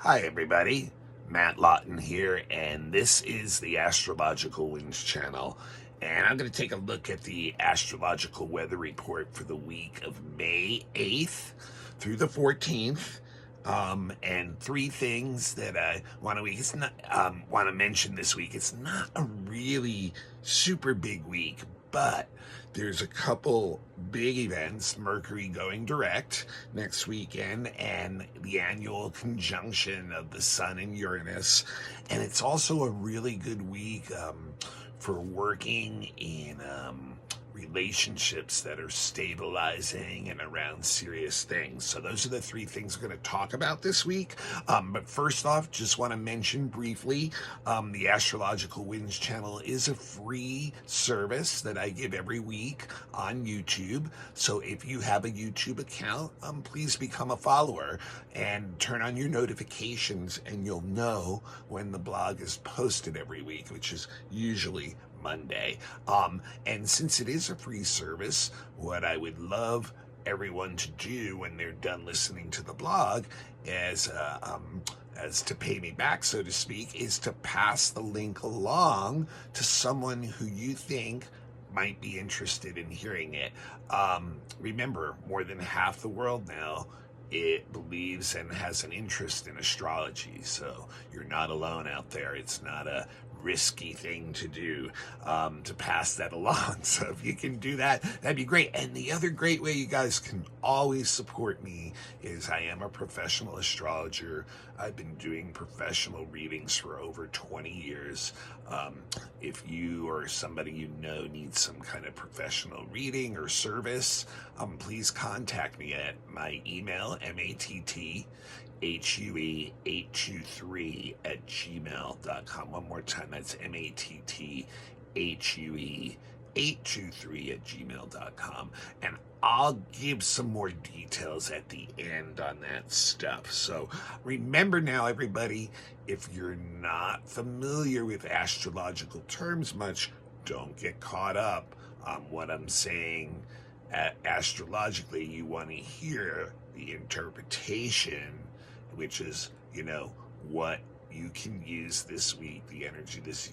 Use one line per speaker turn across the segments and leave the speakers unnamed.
Hi, everybody. Matt Lawton here, and this is the Astrological Winds channel. And I'm going to take a look at the astrological weather report for the week of May 8th through the 14th. And three things that I want to mention this week. It's not a really super big week, but there's a couple big events. Mercury going direct next weekend, and the annual conjunction of the Sun and Uranus. And it's also a really good week for working in relationships that are stabilizing and around serious things. So those are the three things we're going to talk about this week. But first off, just want to mention briefly, the Astrological Winds channel is a free service that I give every week on YouTube. So if you have a YouTube account, please become a follower and turn on your notifications, and you'll know when the blog is posted every week, which is usually Monday. And since it is a free service, what I would love everyone to do when they're done listening to the blog as to pay me back, so to speak, is to pass the link along to someone who you think might be interested in hearing it. Remember, more than half the world now it believes and has an interest in astrology, so you're not alone out there. It's not a risky thing to do, to pass that along. So if you can do that, that'd be great. And the other great way you guys can always support me is I am a professional astrologer. I've been doing professional readings for over 20 years. If you or somebody you know needs some kind of professional reading or service, please contact me at my email, matthuE823@gmail.com. One more time, that's matthuE823@gmail.com. And I'll give some more details at the end on that stuff. So remember now, everybody, if you're not familiar with astrological terms much, don't get caught up on what I'm saying. Astrologically, you want to hear the interpretation, which is, what you can use this week, the energy that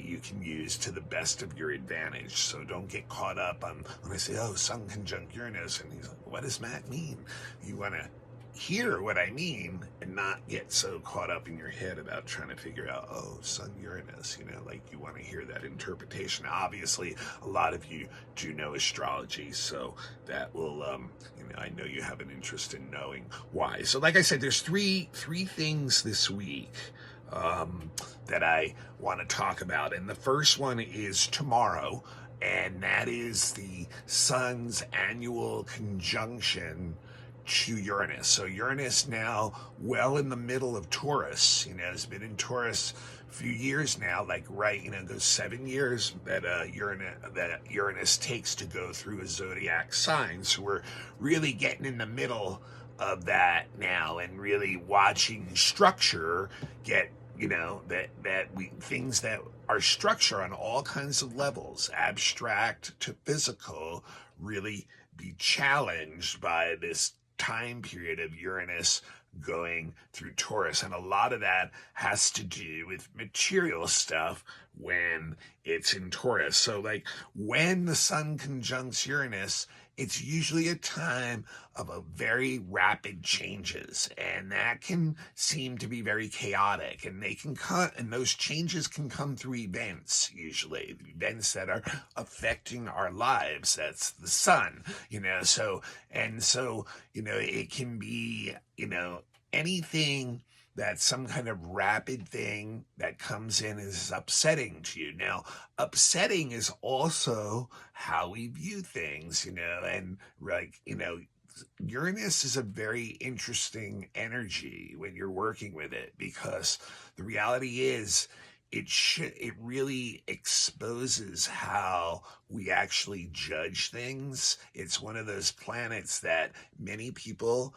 you can use to the best of your advantage. So don't get caught up on when I say, Sun conjunct Uranus, and he's like, what does Matt mean? You want to hear what I mean and not get so caught up in your head about trying to figure out, Sun Uranus, you want to hear that interpretation. Obviously, a lot of you do know astrology, so that will, I know you have an interest in knowing why. So like I said, there's three things this week that I want to talk about. And the first one is tomorrow, and that is the Sun's annual conjunction to Uranus. So Uranus now well in the middle of Taurus, has been in Taurus a few years now, those 7 years that Uranus takes to go through a zodiac sign. So we're really getting in the middle of that now and really watching structure get, things that are structure on all kinds of levels, abstract to physical, really be challenged by this time period of Uranus going through Taurus. And a lot of that has to do with material stuff when it's in Taurus. So when the Sun conjuncts Uranus, it's usually a time of a very rapid changes, and that can seem to be very chaotic, and those changes can come through events, usually events that are affecting our lives. That's the Sun, so it can be, anything that's some kind of rapid thing that comes in is upsetting to you. Now, upsetting is also how we view things, and Uranus is a very interesting energy when you're working with it, because the reality is it really exposes how we actually judge things. It's one of those planets that many people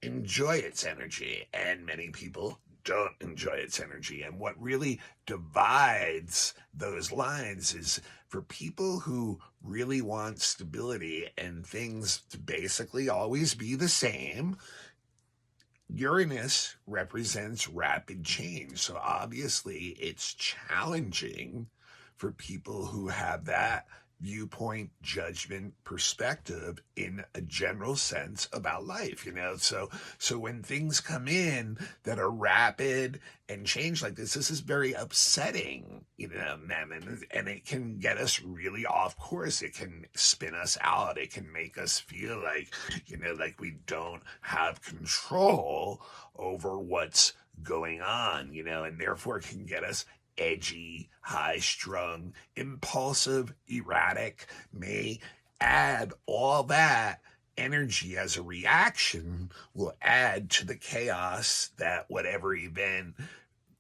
enjoy its energy and many people don't enjoy its energy. And what really divides those lines is for people who really want stability and things to basically always be the same. Uranus represents rapid change. So obviously it's challenging for people who have that viewpoint, judgment, perspective in a general sense about life, so when things come in that are rapid and change like this is very upsetting, man, and it can get us really off course. It can spin us out. It can make us feel like we don't have control over what's going on, and therefore can get us edgy, high strung, impulsive, erratic, may add all that energy as a reaction, will add to the chaos that whatever event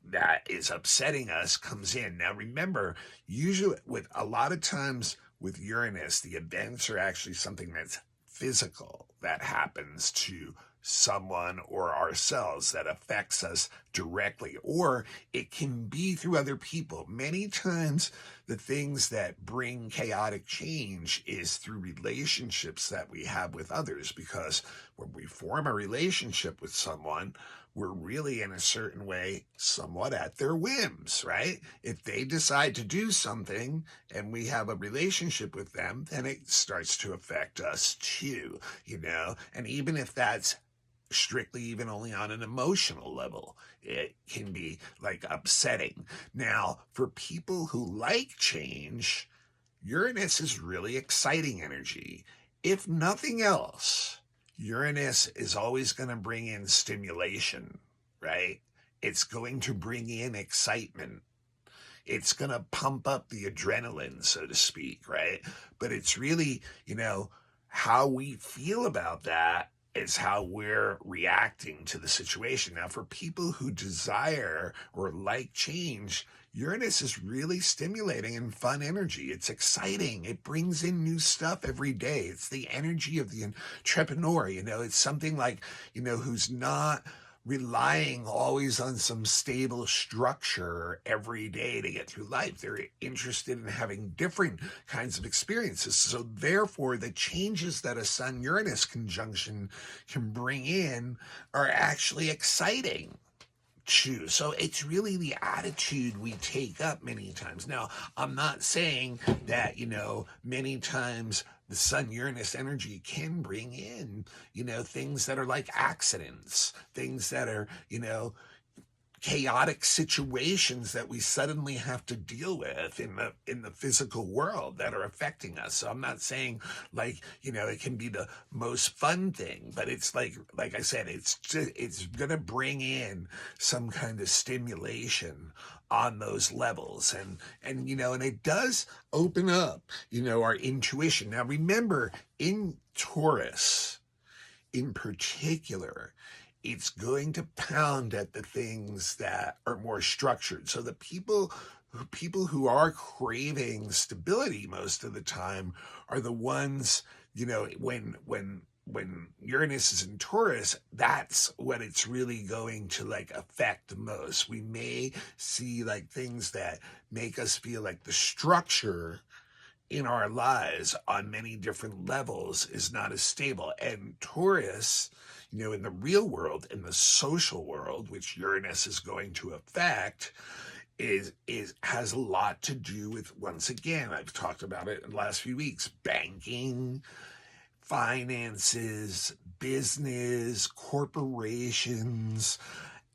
that is upsetting us comes in. Now, remember, usually with a lot of times with Uranus, the events are actually something that's physical that happens to someone or ourselves that affects us directly, or it can be through other people. Many times the things that bring chaotic change is through relationships that we have with others, because when we form a relationship with someone, we're really in a certain way somewhat at their whims, right? If they decide to do something and we have a relationship with them, then it starts to affect us too, and even if that's strictly even only on an emotional level, it can be like upsetting. Now, for people who like change, Uranus is really exciting energy. If nothing else, Uranus is always going to bring in stimulation, right? It's going to bring in excitement. It's going to pump up the adrenaline, so to speak, right? But it's really, how we feel about that is how we're reacting to the situation. Now, for people who desire or like change, Uranus is really stimulating and fun energy. It's exciting. It brings in new stuff every day. It's the energy of the entrepreneur. It's something like, who's not relying always on some stable structure every day to get through life. They're interested in having different kinds of experiences. So therefore, the changes that a Sun-Uranus conjunction can bring in are actually exciting. So it's really the attitude we take up many times. Now, I'm not saying that, many times the Sun-Uranus energy can bring in, things that are like accidents, things that are, chaotic situations that we suddenly have to deal with in the physical world that are affecting us. So I'm not saying it can be the most fun thing, but it's like I said, it's gonna bring in some kind of stimulation on those levels, and it does open up our intuition. Now remember, in Taurus in particular, it's going to pound at the things that are more structured. So the people who are craving stability most of the time are the ones, when Uranus is in Taurus, that's what it's really going to affect the most. We may see things that make us feel like the structure in our lives on many different levels is not as stable. And Taurus, in the real world, in the social world, which Uranus is going to affect, is has a lot to do with, once again, I've talked about it in the last few weeks, banking, finances, business, corporations,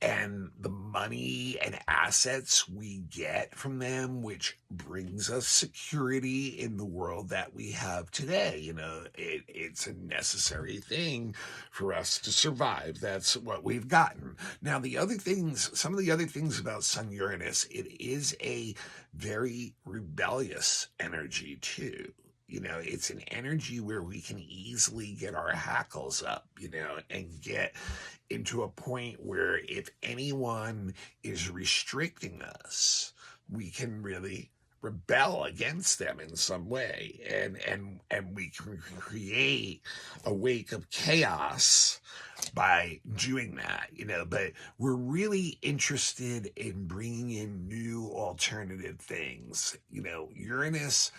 and the money and assets we get from them, which brings us security in the world that we have today. It's a necessary thing for us to survive. That's what we've gotten. Now, some of the other things about Sun-Uranus, it is a very rebellious energy too. It's an energy where we can easily get our hackles up, and get into a point where if anyone is restricting us, we can really rebel against them in some way, and we can create a wake of chaos by doing that, but we're really interested in bringing in new alternative things. Uranus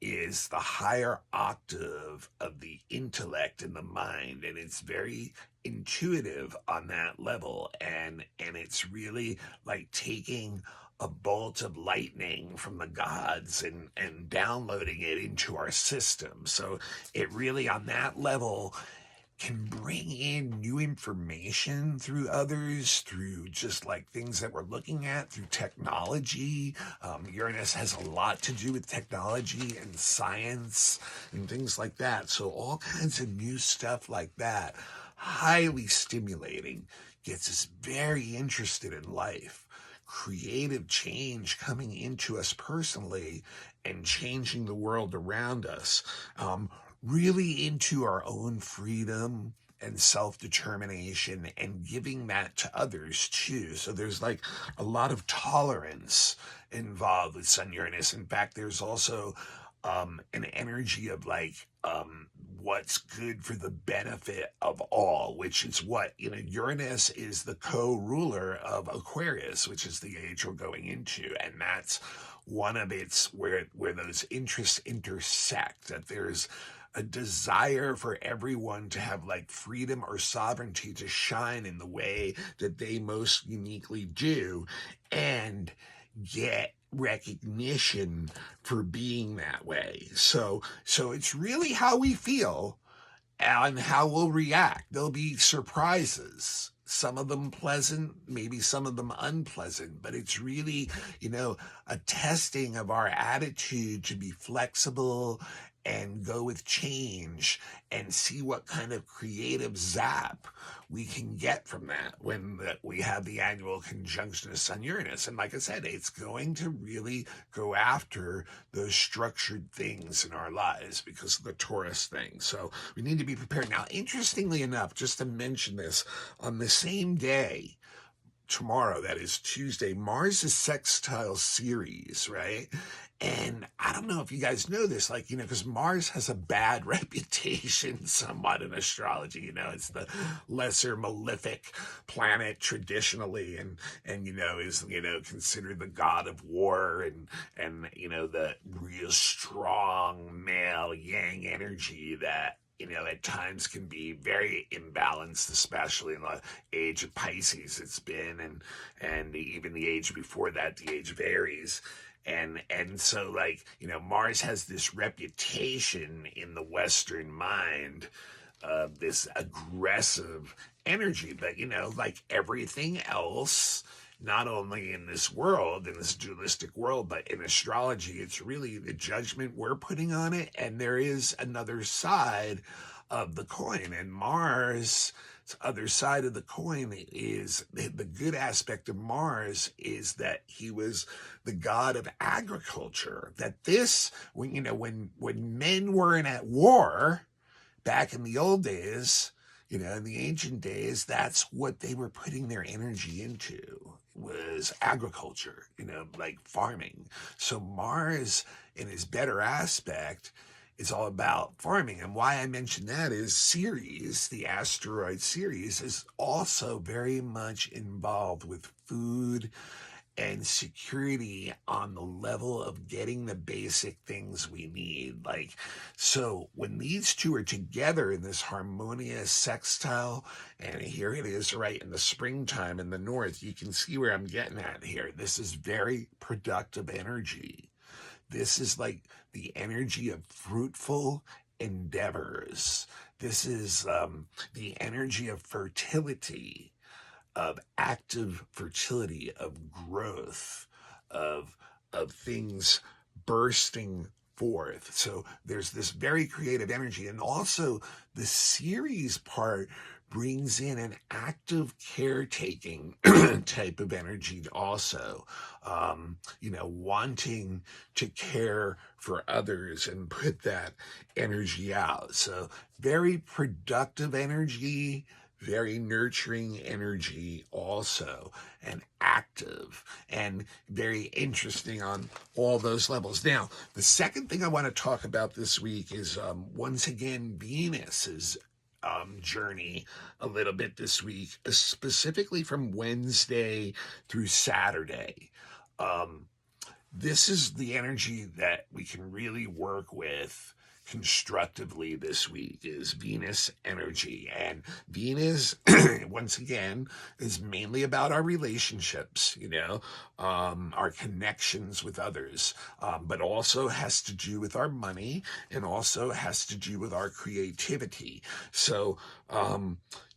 is the higher octave of the intellect and the mind, and it's very intuitive on that level, and it's really like taking a bolt of lightning from the gods and downloading it into our system. So it really on that level can bring in new information through others, through just like things that we're looking at, through technology. Uranus has a lot to do with technology and science and things like that. So all kinds of new stuff like that, highly stimulating, gets us very interested in life. Creative change coming into us personally and changing the world around us. Really into our own freedom and self-determination and giving that to others too. So there's like a lot of tolerance involved with Sun Uranus. In fact, there's also an energy of like what's good for the benefit of all, which is what, Uranus is the co-ruler of Aquarius, which is the age we're going into. And that's one of its where those interests intersect, that there's a desire for everyone to have like freedom or sovereignty to shine in the way that they most uniquely do and get recognition for being that way. So it's really how we feel and how we'll react. There'll be surprises, some of them pleasant, maybe some of them unpleasant, but it's really, a testing of our attitude to be flexible and go with change and see what kind of creative zap we can get from that when we have the annual conjunction of Sun Uranus. And like I said, it's going to really go after those structured things in our lives because of the Taurus thing. So we need to be prepared. Now, interestingly enough, just to mention this, on the same day, tomorrow, that is Tuesday, Mars is sextile Ceres, right? And I don't know if you guys know this, because Mars has a bad reputation somewhat in astrology. It's the lesser malefic planet traditionally, and is considered the god of war and the real strong male yang energy that at times can be very imbalanced, especially in the age of Pisces it's been, and even the age before that, the age of Aries. And so Mars has this reputation in the Western mind of this aggressive energy, but like everything else, not only in this world, in this dualistic world, but in astrology, it's really the judgment we're putting on it. And there is another side of the coin. And Mars, other side of the coin, is the good aspect of Mars is that he was the god of agriculture. That this, when men weren't at war back in the old days, in the ancient days, that's what they were putting their energy into, was agriculture, like farming. So Mars, in his better aspect, is all about farming. And why I mention that is Ceres, the asteroid Ceres, is also very much involved with food and security on the level of getting the basic things we need. So when these two are together in this harmonious sextile, and here it is right in the springtime in the north, you can see where I'm getting at here. This is very productive energy. This is like the energy of fruitful endeavors. This is the energy of fertility, of active fertility, of growth, of things bursting forth. So there's this very creative energy. And also the Ceres part brings in an active caretaking type of energy also, wanting to care for others and put that energy out. So very productive energy, very nurturing energy also, and active, and very interesting on all those levels. Now, the second thing I want to talk about this week is once again Venus's journey a little bit this week, specifically from Wednesday through Saturday. this is the energy that we can really work with constructively this week, is Venus energy. And Venus once again is mainly about our relationships, our connections with others, but also has to do with our money, and also has to do with our creativity. So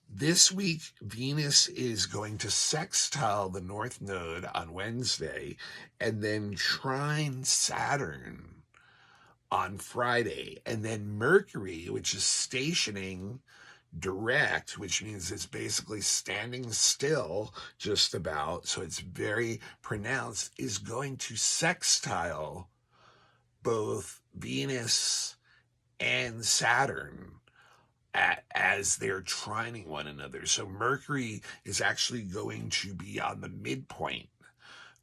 this week, Venus is going to sextile the North Node on Wednesday, and then trine Saturn on Friday. And then Mercury, which is stationing direct, which means it's basically standing still just about, so it's very pronounced, is going to sextile both Venus and Saturn as they're trining one another. So Mercury is actually going to be on the midpoint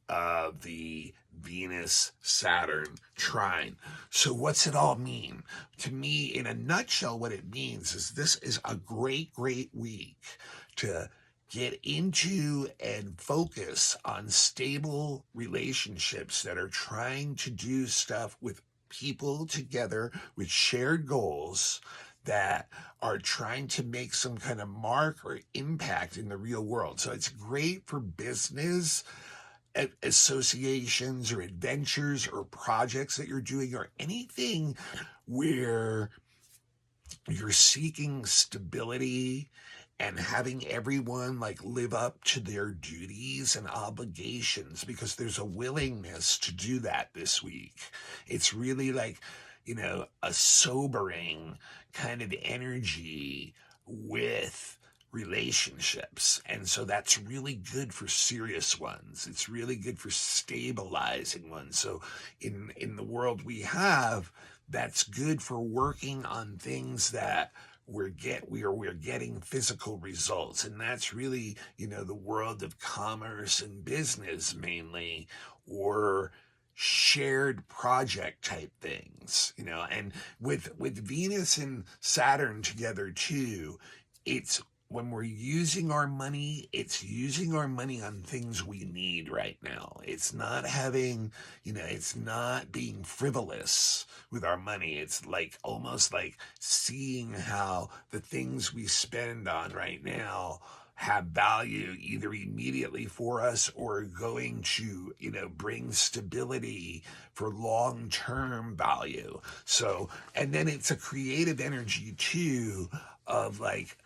of the Venus-Saturn trine. So what's it all mean? To me, in a nutshell, what it means is this is a great, great week to get into and focus on stable relationships that are trying to do stuff with people together with shared goals that are trying to make some kind of mark or impact in the real world. So it's great for business associations or adventures or projects that you're doing, or anything where you're seeking stability and having everyone like live up to their duties and obligations, because there's a willingness to do that this week. It's really like, a sobering kind of energy with relationships. And so that's really good for serious ones. It's really good for stabilizing ones. So in the world we have, that's good for working on things that we're getting physical results. And that's really, the world of commerce and business mainly, or shared project type things, and with Venus and Saturn together too, it's when we're using our money, it's using our money on things we need right now. It's not having, it's not being frivolous with our money. It's like almost like seeing how the things we spend on right now have value either immediately for us or going to, bring stability for long-term value. So, and then it's a creative energy too of like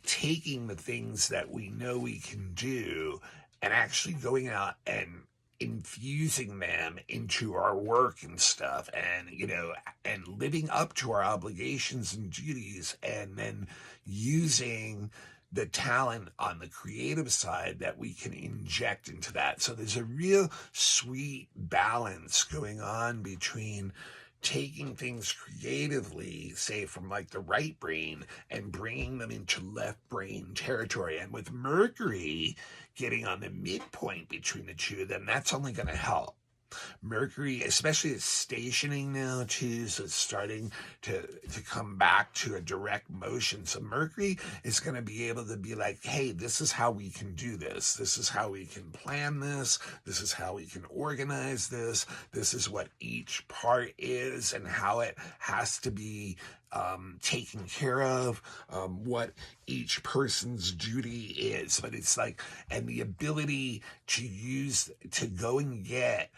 taking the things that we know we can do and actually going out and infusing them into our work and stuff, and and living up to our obligations and duties, and then using the talent on the creative side that we can inject into that. So there's a real sweet balance going on between taking things creatively, say from like the right brain, and bringing them into left brain territory. And with Mercury getting on the midpoint between the two of them, that's only going to help. Mercury, especially, it's stationing now too, so it's starting to come back to a direct motion. So Mercury is going to be able to be like, hey, this is how we can do this. This is how we can plan this. This is how we can organize this. This is what each part is and how it has to be taken care of, what each person's duty is. But it's like, and the ability to go and get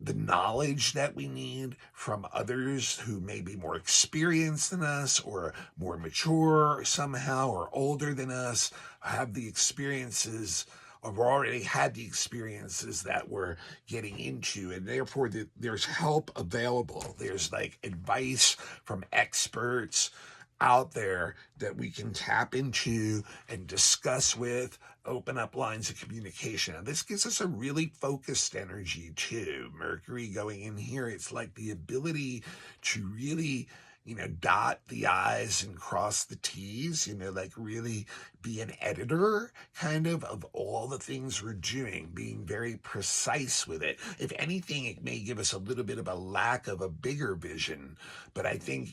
the knowledge that we need from others who may be more experienced than us, or more mature somehow, or older than us, have the experiences, or already had the experiences that we're getting into, and therefore there's help available. There's like advice from experts out there that we can tap into and discuss with, open up lines of communication. And this gives us a really focused energy too. Mercury going in here, it's like the ability to really, dot the I's and cross the T's, like really be an editor kind of all the things we're doing, being very precise with it. If anything, it may give us a little bit of a lack of a bigger vision, but I think,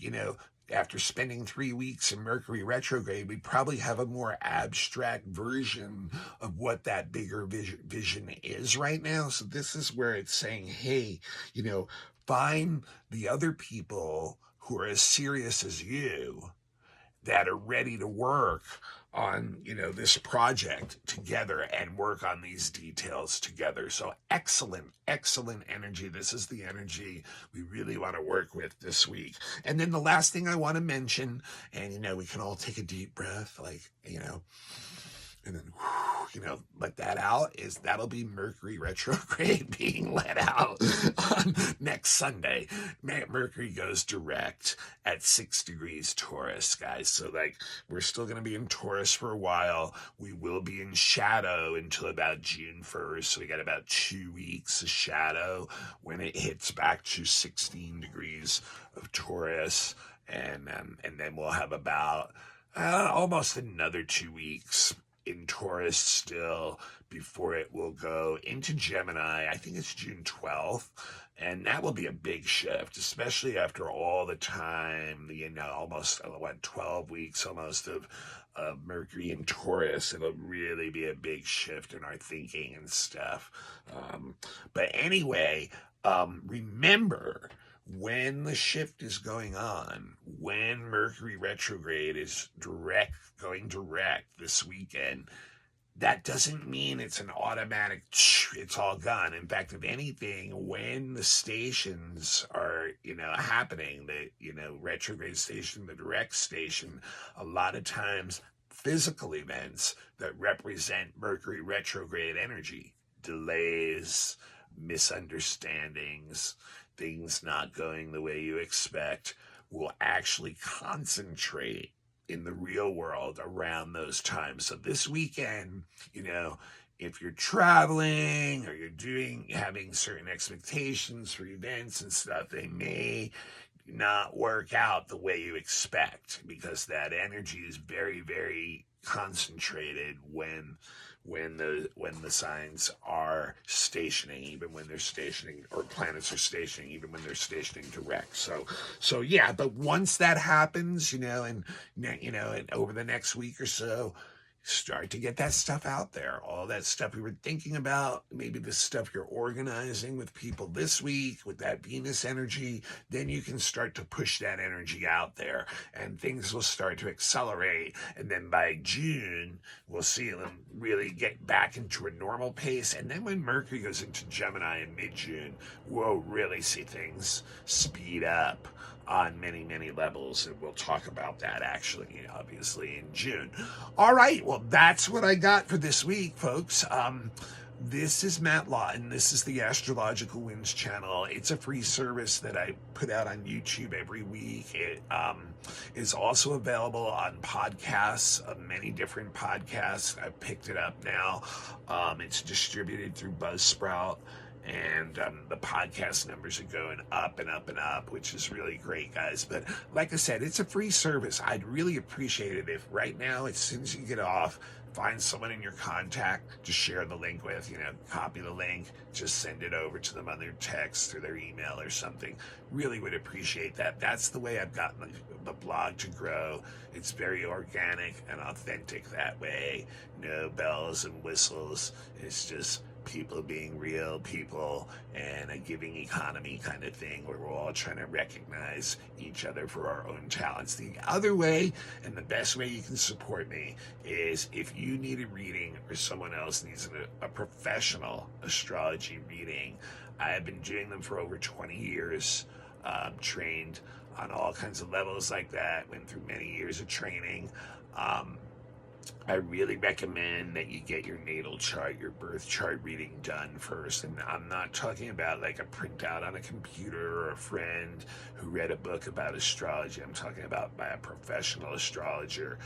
after spending 3 weeks in Mercury retrograde, we probably have a more abstract version of what that bigger vision is right now. So this is where it's saying, hey, find the other people who are as serious as you that are ready to work on this project together and work on these details together. So excellent energy. This is the energy we really want to work with this week. And then the last thing I want to mention, and we can all take a deep breath, and then let that out, is that'll be Mercury retrograde being let out on next Sunday. Mercury goes direct at 6 degrees Taurus, guys. So we're still going to be in Taurus for a while. We will be in shadow until about June 1st. So we got about 2 weeks of shadow when it hits back to 16 degrees of Taurus. And then we'll have about almost another 2 weeks in Taurus still before it will go into Gemini. I think it's June 12th. And that will be a big shift, especially after all the time, almost 12 weeks almost of Mercury in Taurus. It'll really be a big shift in our thinking and stuff. But anyway, remember, when the shift is going on, when Mercury retrograde is going direct this weekend, that doesn't mean it's an automatic, it's all gone. In fact, if anything, when the stations are, happening, the, retrograde station, the direct station, a lot of times physical events that represent Mercury retrograde energy, delays, misunderstandings, things not going the way you expect, will actually concentrate in the real world around those times. So this weekend, if you're traveling or you're having certain expectations for events and stuff, they may not work out the way you expect, because that energy is very, very concentrated when the signs are stationing, even when they're stationing, or planets are stationing, even when they're stationing direct. So yeah, but once that happens, and over the next week or so, start to get that stuff out there. All that stuff we were thinking about, maybe the stuff you're organizing with people this week with that Venus energy, then you can start to push that energy out there and things will start to accelerate. And then by June, we'll see them really get back into a normal pace. And then when Mercury goes into Gemini in mid-June, we'll really see things speed up on many levels, and we'll talk about that actually, obviously, in June. All right, well, that's what I got for this week, folks. This is Matt Lawton. This is the Astrological Winds channel. It's a free service that I put out on YouTube every week. It is also available on podcasts, many different podcasts. I've picked it up now. It's distributed through Buzzsprout. And the podcast numbers are going up and up and up, which is really great, guys. But like I said, it's a free service. I'd really appreciate it if right now, as soon as you get off, find someone in your contact to share the link with, copy the link, just send it over to them on their text or their email or something. Really would appreciate that. That's the way I've gotten the blog to grow. It's very organic and authentic that way. No bells and whistles. It's just people being real people and a giving economy kind of thing, where we're all trying to recognize each other for our own talents. The other way, and the best way you can support me, is if you need a reading or someone else needs a professional astrology reading. I have been doing them for over 20 years, trained on all kinds of levels like that, went through many years of training. I really recommend that you get your natal chart, your birth chart reading done first. And I'm not talking about like a printout on a computer or a friend who read a book about astrology. I'm talking about by a professional astrologer.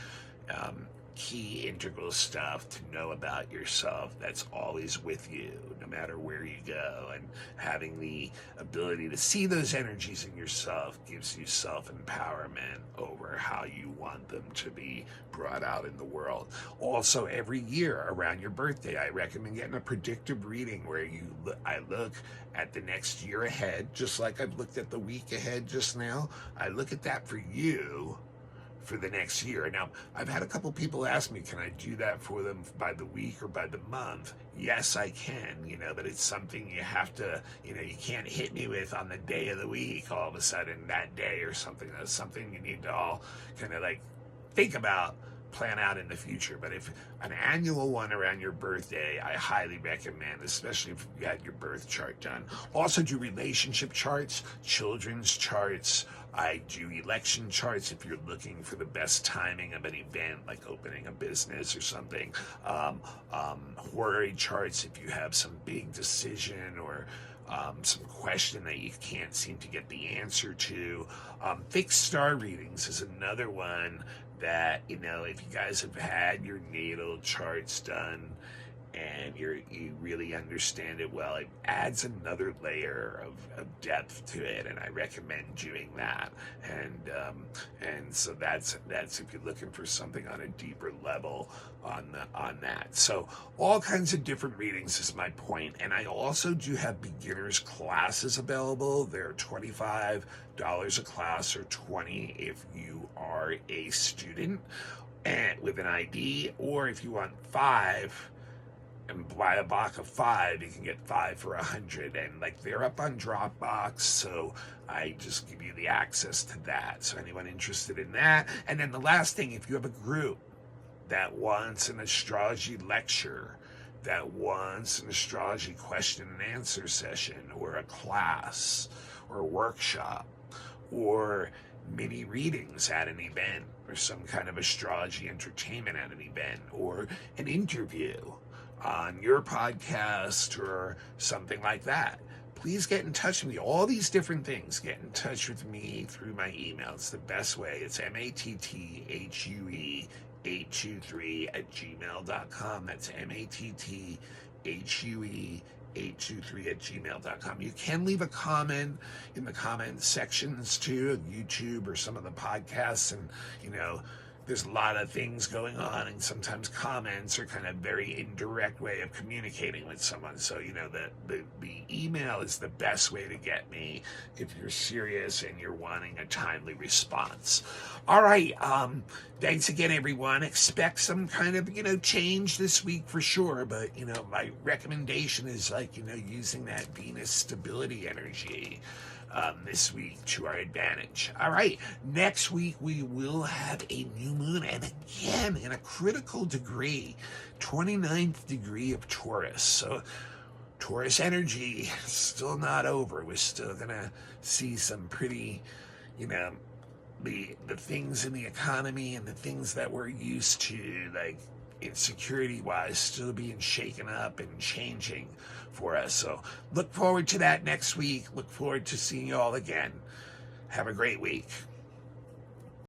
key integral stuff to know about yourself that's always with you no matter where you go, and having the ability to see those energies in yourself gives you self-empowerment over how you want them to be brought out in the world. Also, every year around your birthday, I recommend getting a predictive reading where I look at the next year ahead, just like I've looked at the week ahead just now. I look at that for you for the next year. Now, I've had a couple people ask me, can I do that for them by the week or by the month? Yes, I can, but it's something you have to, you can't hit me with on the day of the week all of a sudden, that day or something. That's something you need to all kind of like think about, plan out in the future. But if an annual one around your birthday, I highly recommend, especially if you had your birth chart done. Also do relationship charts, children's charts. I do election charts if you're looking for the best timing of an event, like opening a business or something. Horary charts if you have some big decision or some question that you can't seem to get the answer to. Fixed star readings is another one that, if you guys have had your natal charts done and you really understand it well, it adds another layer of depth to it, and I recommend doing that. And so that's if you're looking for something on a deeper level on that. So all kinds of different readings is my point. And I also do have beginners classes available. They're $25 a class, or $20 if you are a student and with an ID, or if you want 5 and buy a box of 5, you can get 5 for $100, and they're up on Dropbox, so I just give you the access to that. So anyone interested in that. And then the last thing, if you have a group that wants an astrology lecture, that wants an astrology question and answer session, or a class, or a workshop, or mini readings at an event, or some kind of astrology entertainment at an event, or an interview on your podcast or something like that, please get in touch with me. All these different things, get in touch with me through my email. It's the best way. It's matthue823@gmail.com. That's matthue823@gmail.com. You can leave a comment in the comment sections too, of YouTube or some of the podcasts, and there's a lot of things going on, and sometimes comments are kind of very indirect way of communicating with someone. So the email is the best way to get me if you're serious and you're wanting a timely response. All right, thanks again, everyone. Expect some kind of change this week for sure, but my recommendation is using that Venus stability energy this week to our advantage. All right, next week we will have a new moon, and again in a critical degree, 29th degree of Taurus. So Taurus energy is still not over. We're still gonna see some pretty, the things in the economy and the things that we're used to, like insecurity-wise, still being shaken up and changing for us. So look forward to that next week. Look forward to seeing you all again. Have a great week.